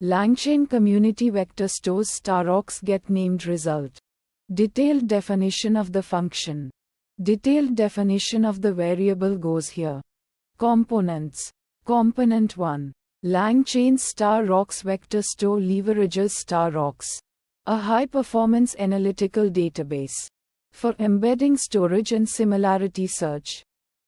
LangChain Community Vector Stores StarRocks Get Named Result. Detailed definition of the function. Detailed definition of the variable goes here. Components. Component 1. LangChain StarRocks Vector Store leverages StarRocks, a high-performance analytical database, for embedding storage and similarity search.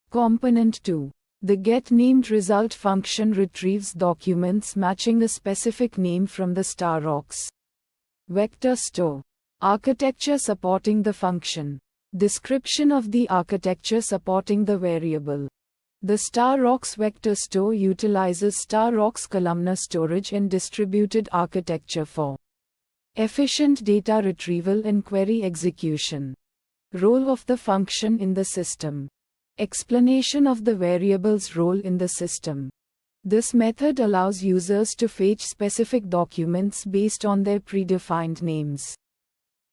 Component 2. The getNamedResult function retrieves documents matching a specific name from the StarRocks vector store. Architecture supporting the function. Description of the architecture supporting the variable. The StarRocks vector store utilizes StarRocks columnar storage and distributed architecture for efficient data retrieval and query execution. Role of the function in the system. Explanation of the variable's role in the system. This method allows users to fetch specific documents based on their predefined names,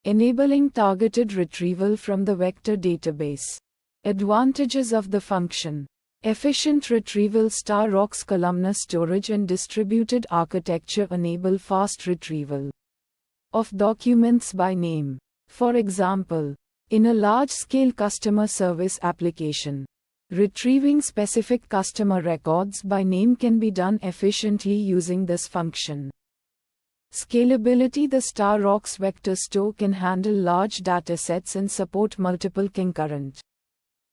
enabling targeted retrieval from the vector database. Advantages of the function. Efficient retrieval. StarRocks columnar storage and distributed architecture enable fast retrieval of documents by name. For example, in a large-scale customer service application, retrieving specific customer records by name can be done efficiently using this function. Scalability. The StarRocks vector store can handle large datasets and support multiple concurrent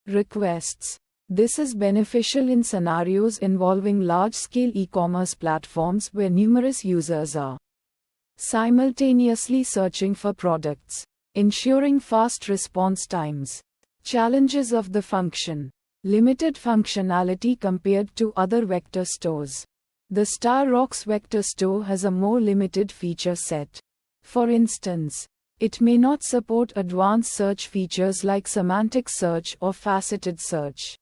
requests. This is beneficial in scenarios involving large-scale e-commerce platforms where numerous users are simultaneously searching for products, ensuring fast response times. Challenges of the function. Limited functionality compared to other vector stores. The StarRocks vector store has a more limited feature set. For instance, it may not support advanced search features like semantic search or faceted search,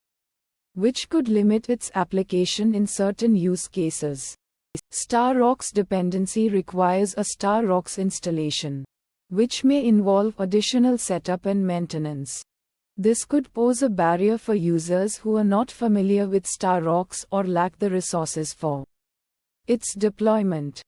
which could limit its application in certain use cases. StarRocks dependency requires a StarRocks installation, which may involve additional setup and maintenance. This could pose a barrier for users who are not familiar with StarRocks or lack the resources for its deployment.